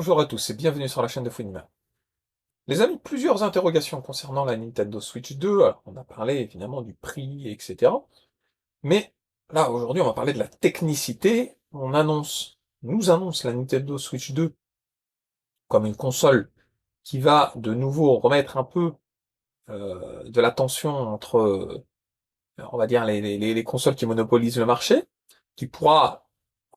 Bonjour à tous et bienvenue sur la chaîne de Fouinima. Les amis, plusieurs interrogations concernant la Nintendo Switch 2. Alors, on a parlé évidemment du prix, etc. Mais là, aujourd'hui, on va parler de la technicité. Nous annonce la Nintendo Switch 2 comme une console qui va de nouveau remettre un peu de la tension entre, on va dire, les consoles qui monopolisent le marché, qui pourra,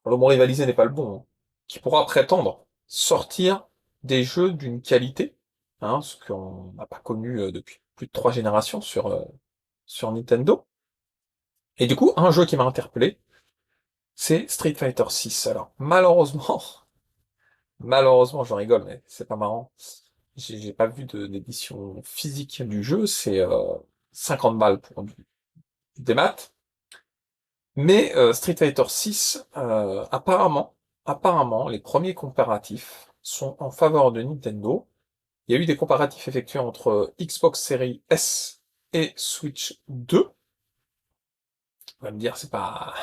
le mot rivaliser n'est pas le bon, hein, qui pourra prétendre sortir des jeux d'une qualité, hein, ce qu'on n'a pas connu depuis plus de 3 générations sur Nintendo. Et du coup, un jeu qui m'a interpellé, c'est Street Fighter 6. Alors, malheureusement, malheureusement, j'en rigole, mais c'est pas marrant. J'ai pas vu d'édition physique du jeu, c'est 50 balles pour du démat. Mais Street Fighter 6, apparemment, les premiers comparatifs sont en faveur de Nintendo. Il y a eu des comparatifs effectués entre Xbox Series S et Switch 2. On va me dire, c'est pas,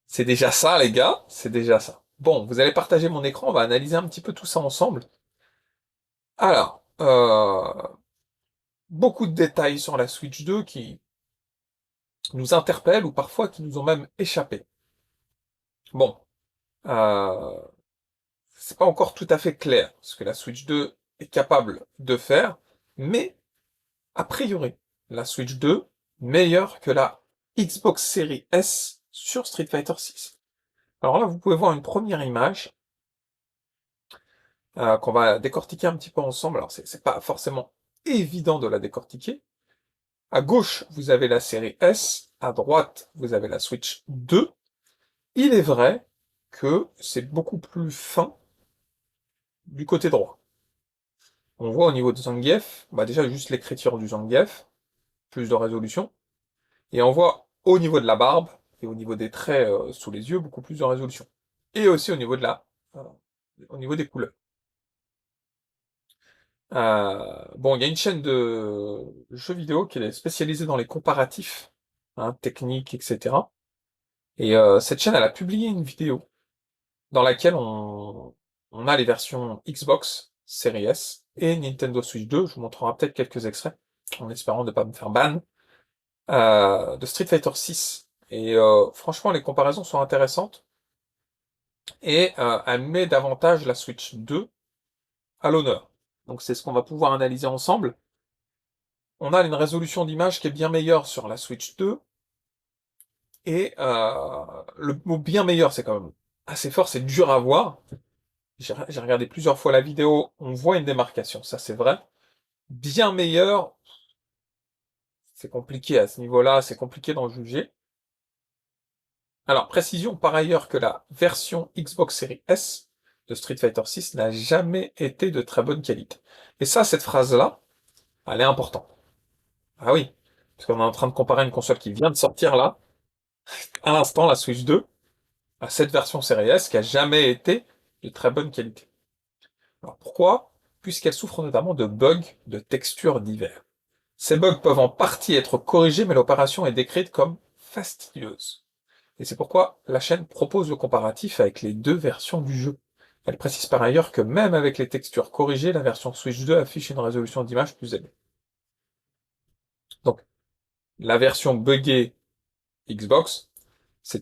c'est déjà ça, les gars, c'est déjà ça. Bon, vous allez partager mon écran, on va analyser un petit peu tout ça ensemble. Alors, beaucoup de détails sur la Switch 2 qui nous interpellent ou parfois qui nous ont même échappé. Bon, euh, c'est pas encore tout à fait clair ce que la Switch 2 est capable de faire, mais a priori, la Switch 2 meilleure que la Xbox Series S sur Street Fighter 6. Alors là, vous pouvez voir une première image qu'on va décortiquer un petit peu ensemble. Alors c'est pas forcément évident de la décortiquer. À gauche, vous avez la série S, à droite, vous avez la Switch 2. Il est vrai que c'est beaucoup plus fin du côté droit. On voit au niveau de Zangief, déjà juste l'écriture du Zangief, plus de résolution, et on voit au niveau de la barbe et au niveau des traits sous les yeux beaucoup plus de résolution. Et aussi au niveau au niveau des couleurs. Bon, il y a une chaîne de jeux vidéo qui est spécialisée dans les comparatifs, hein, techniques, etc. Et cette chaîne, elle a publié une vidéo dans laquelle on a les versions Xbox Series S et Nintendo Switch 2. Je vous montrerai peut-être quelques extraits, en espérant ne pas me faire ban, de Street Fighter 6. Et franchement, les comparaisons sont intéressantes. Et elle met davantage la Switch 2 à l'honneur. Donc c'est ce qu'on va pouvoir analyser ensemble. On a une résolution d'image qui est bien meilleure sur la Switch 2. Et le mot bien meilleur, c'est quand même assez fort, c'est dur à voir. J'ai regardé plusieurs fois la vidéo, on voit une démarcation, ça c'est vrai. Bien meilleur, c'est compliqué à ce niveau-là, c'est compliqué d'en juger. Alors, précision par ailleurs que la version Xbox Series S de Street Fighter 6 n'a jamais été de très bonne qualité. Et ça, cette phrase-là, elle est importante. Ah oui, parce qu'on est en train de comparer une console qui vient de sortir là, à l'instant, la Switch 2, à cette version Series S qui a jamais été de très bonne qualité. Alors pourquoi? Puisqu'elle souffre notamment de bugs de textures divers. Ces bugs peuvent en partie être corrigés, mais l'opération est décrite comme fastidieuse. Et c'est pourquoi la chaîne propose le comparatif avec les deux versions du jeu. Elle précise par ailleurs que même avec les textures corrigées, la version Switch 2 affiche une résolution d'image plus élevée. Donc, la version buggée Xbox, elle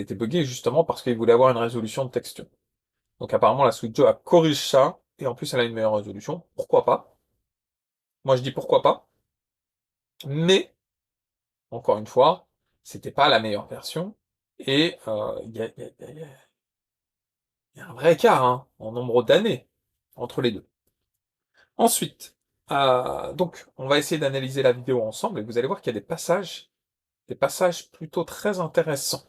était buggée justement parce qu'il voulait avoir une résolution de texture. Donc apparemment la Switch 2 a corrigé ça, et en plus elle a une meilleure résolution. Pourquoi pas? Moi je dis pourquoi pas, mais, encore une fois, c'était pas la meilleure version, et il y a un vrai écart, hein, en nombre d'années entre les deux. Ensuite, donc on va essayer d'analyser la vidéo ensemble, et vous allez voir qu'il y a des passages plutôt très intéressants.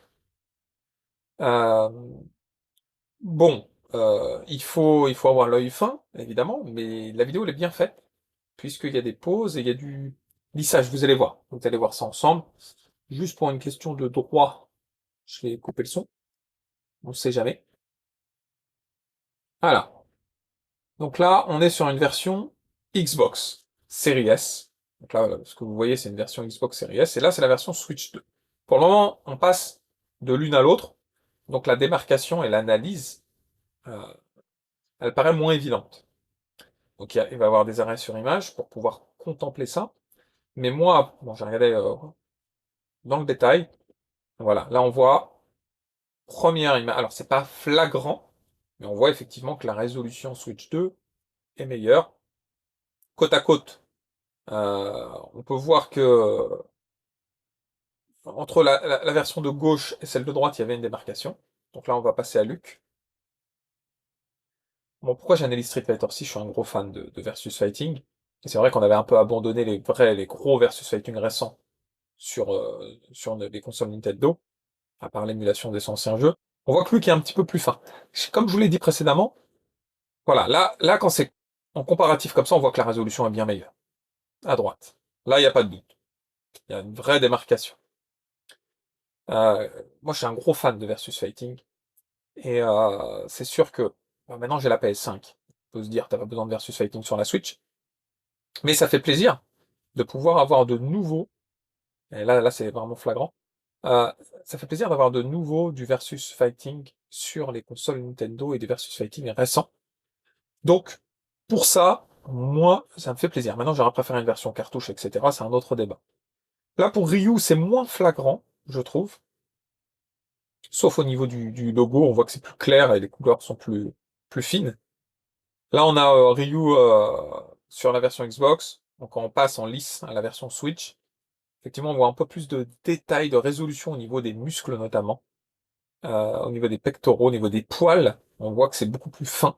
Euh, bon, il faut avoir l'œil fin, évidemment, mais la vidéo elle est bien faite, puisqu'il y a des pauses et il y a du lissage, vous allez voir. Vous allez voir ça ensemble. Juste pour une question de droit, je vais couper le son, on ne sait jamais. Voilà. Donc là, on est sur une version Xbox Series S. Donc là, ce que vous voyez, c'est une version Xbox Series S, et là, c'est la version Switch 2. Pour le moment, on passe de l'une à l'autre, donc la démarcation et l'analyse euh, elle paraît moins évidente. Donc il va y avoir des arrêts sur image pour pouvoir contempler ça. Mais moi, bon, j'ai regardé dans le détail. Voilà, là on voit première image. Alors c'est pas flagrant, mais on voit effectivement que la résolution Switch 2 est meilleure. Côte à côte, on peut voir que entre la version de gauche et celle de droite, il y avait une démarcation. Donc là, on va passer à Luc. Bon, pourquoi j'analyse Street Fighter 6? Je suis un gros fan de Versus Fighting. Et c'est vrai qu'on avait un peu abandonné les gros Versus Fighting récents sur les consoles Nintendo, à part l'émulation des anciens jeux. On voit que Luc est un petit peu plus fin. Comme je vous l'ai dit précédemment, voilà, là, quand c'est en comparatif comme ça, on voit que la résolution est bien meilleure. À droite. Là, il n'y a pas de doute. Il y a une vraie démarcation. Euh, Moi, je suis un gros fan de Versus Fighting. Et c'est sûr que maintenant j'ai la PS5. On peut se dire, t'as pas besoin de Versus Fighting sur la Switch. Mais ça fait plaisir de pouvoir avoir de nouveaux, et là c'est vraiment flagrant, euh, ça fait plaisir d'avoir de nouveau du Versus Fighting sur les consoles Nintendo et des Versus Fighting récents. Donc, pour ça, moi, ça me fait plaisir. Maintenant, j'aurais préféré une version cartouche, etc. C'est un autre débat. Là, pour Ryu, c'est moins flagrant, je trouve. Sauf au niveau du logo, on voit que c'est plus clair et les couleurs sont plus fines. Là, on a Ryu sur la version Xbox. Donc, quand on passe en lice à la version Switch, effectivement, on voit un peu plus de détails, de résolution au niveau des muscles notamment, au niveau des pectoraux, au niveau des poils. On voit que c'est beaucoup plus fin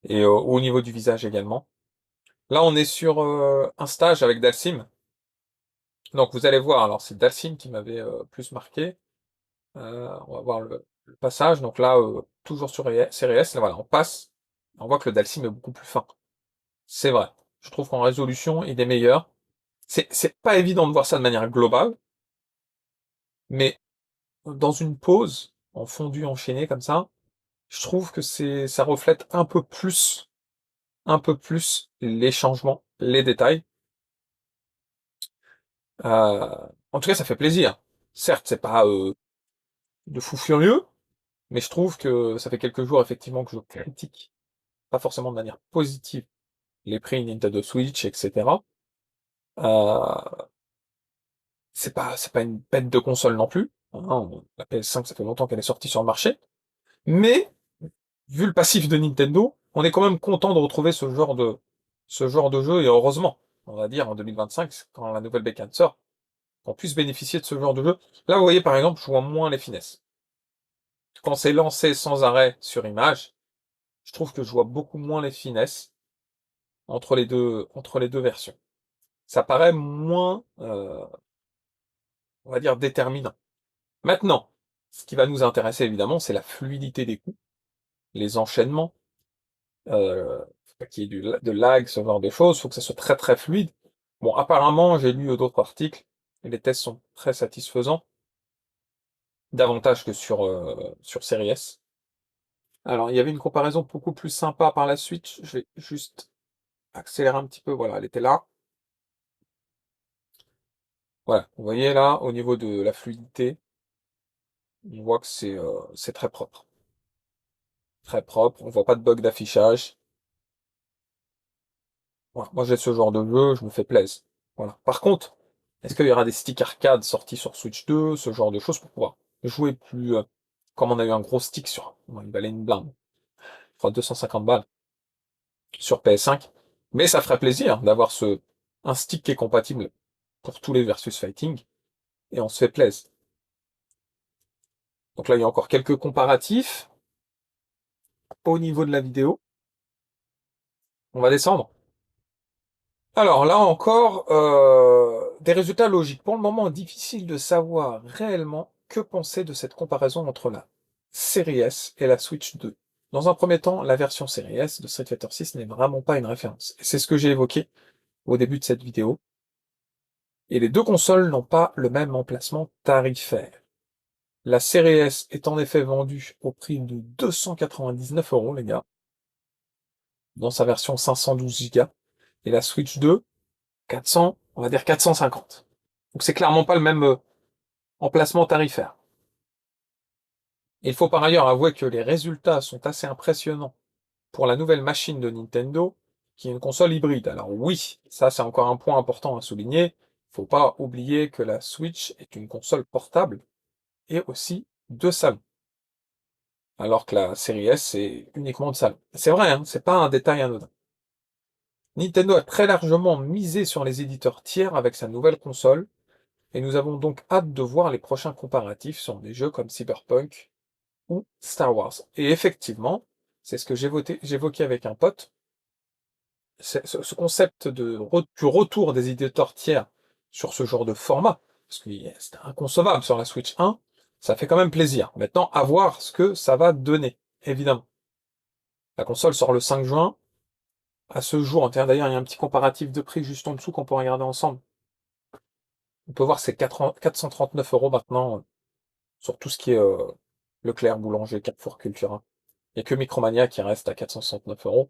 et au niveau du visage également. Là, on est sur un stage avec Dalsim. Donc, vous allez voir. Alors, c'est Dalsim qui m'avait plus marqué. On va voir le passage. Donc là, toujours sur série S. Là, voilà, on passe. On voit que le Dalsim est beaucoup plus fin. C'est vrai. Je trouve qu'en résolution, il est meilleur. C'est pas évident de voir ça de manière globale, mais dans une pause, en fondu enchaîné comme ça, je trouve que ça reflète un peu plus les changements, les détails. En tout cas, ça fait plaisir. Certes, c'est pas de fou furieux, mais je trouve que ça fait quelques jours effectivement que je critique, pas forcément de manière positive, les prix Nintendo Switch, etc. Euh, c'est pas une bête de console non plus. Hein, la PS5, ça fait longtemps qu'elle est sortie sur le marché. Mais, vu le passif de Nintendo, on est quand même content de retrouver ce genre de jeu, et heureusement, on va dire, en 2025, quand la nouvelle bécane sort, qu'on puisse bénéficier de ce genre de jeu. Là, vous voyez, par exemple, je vois moins les finesses. Quand c'est lancé sans arrêt sur image, je trouve que je vois beaucoup moins les finesses entre les deux versions. Ça paraît moins, on va dire, déterminant. Maintenant, ce qui va nous intéresser, évidemment, c'est la fluidité des coups, les enchaînements, faut pas qu'il y ait de lag, ce genre de choses, faut que ça soit très très fluide. Bon, apparemment, j'ai lu d'autres articles, et les tests sont très satisfaisants, davantage que sur Series S. Alors, il y avait une comparaison beaucoup plus sympa par la suite, je vais juste accélérer un petit peu, voilà, elle était là. Voilà, vous voyez là, au niveau de la fluidité, on voit que c'est très propre. Très propre, on voit pas de bug d'affichage. Voilà, moi j'ai ce genre de jeu, je me fais plaisir. Voilà. Par contre, est-ce qu'il y aura des sticks arcade sortis sur Switch 2, ce genre de choses pour pouvoir jouer plus, comme on a eu un gros stick bon, il valait une blinde, je crois 250 balles sur PS5. Mais ça ferait plaisir d'avoir un stick qui est compatible pour tous les versus fighting, et on se fait plaisir. Donc là, il y a encore quelques comparatifs au niveau de la vidéo. On va descendre. Alors là encore, des résultats logiques. Pour le moment, difficile de savoir réellement que penser de cette comparaison entre la Series S et la Switch 2. Dans un premier temps, la version Series S de Street Fighter 6 n'est vraiment pas une référence. Et c'est ce que j'ai évoqué au début de cette vidéo. Et les deux consoles n'ont pas le même emplacement tarifaire. La Series S est en effet vendue au prix de 299 €, les gars, dans sa version 512 Go, et la Switch 2, 400, on va dire 450. Donc c'est clairement pas le même emplacement tarifaire. Il faut par ailleurs avouer que les résultats sont assez impressionnants pour la nouvelle machine de Nintendo, qui est une console hybride. Alors oui, ça c'est encore un point important à souligner. Faut pas oublier que la Switch est une console portable et aussi de salon, alors que la série S c'est uniquement de salon. C'est vrai, hein, c'est pas un détail anodin. Nintendo a très largement misé sur les éditeurs tiers avec sa nouvelle console, et nous avons donc hâte de voir les prochains comparatifs sur des jeux comme Cyberpunk ou Star Wars. Et effectivement, c'est ce que j'évoquais avec un pote, ce concept du retour des éditeurs tiers sur ce genre de format, parce que c'était inconcevable sur la Switch 1, ça fait quand même plaisir. Maintenant, à voir ce que ça va donner, évidemment. La console sort le 5 juin. À ce jour, d'ailleurs, il y a un petit comparatif de prix juste en dessous qu'on peut regarder ensemble. On peut voir que c'est 439 € maintenant sur tout ce qui est Leclerc, Boulanger, Carrefour, Cultura. Il n'y a que Micromania qui reste à 469 €.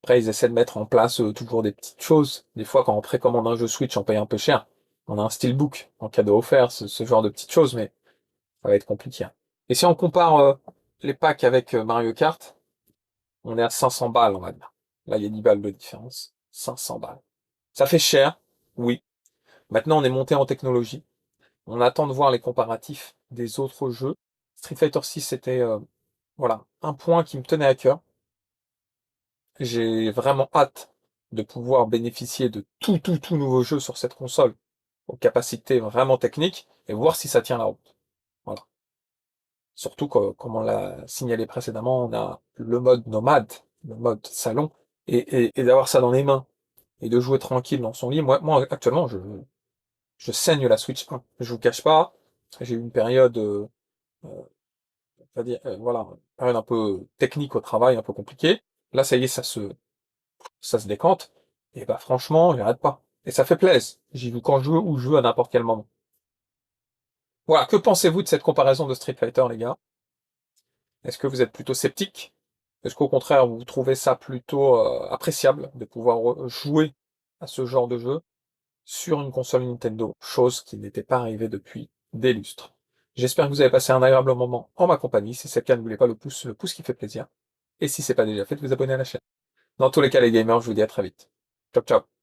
Après, ils essaient de mettre en place toujours des petites choses. Des fois, quand on précommande un jeu Switch, on paye un peu cher. On a un steelbook en cadeau offert, ce genre de petites choses, mais ça va être compliqué. Et si on compare les packs avec Mario Kart, on est à 500 balles, on va dire. Là, il y a 10 balles de différence. 500 balles. Ça fait cher, oui. Maintenant, on est monté en technologie. On attend de voir les comparatifs des autres jeux. Street Fighter 6, c'était voilà, un point qui me tenait à cœur. J'ai vraiment hâte de pouvoir bénéficier de tout nouveau jeu sur cette console, aux capacités vraiment techniques, et voir si ça tient la route. Voilà. Surtout que, comme on l'a signalé précédemment, on a le mode nomade, le mode salon, et d'avoir ça dans les mains, et de jouer tranquille dans son lit. Moi actuellement, je saigne la Switch 1. Je vous cache pas, j'ai eu une période, c'est-à-dire, voilà, une période un peu technique au travail, un peu compliquée. Là, ça y est, ça se décante. Et bah, franchement, j'arrête pas. Et ça fait plaisir. J'y joue quand je veux, où je veux, à n'importe quel moment. Voilà. Que pensez-vous de cette comparaison de Street Fighter, les gars? Est-ce que vous êtes plutôt sceptique? Est-ce qu'au contraire, vous trouvez ça plutôt appréciable de pouvoir jouer à ce genre de jeu sur une console Nintendo, chose qui n'était pas arrivée depuis des lustres? J'espère que vous avez passé un agréable moment en ma compagnie. Si c'est le cas, n'oubliez pas le pouce qui fait plaisir. Et si c'est pas déjà fait, de vous abonner à la chaîne. Dans tous les cas, les gamers, je vous dis à très vite. Ciao, ciao.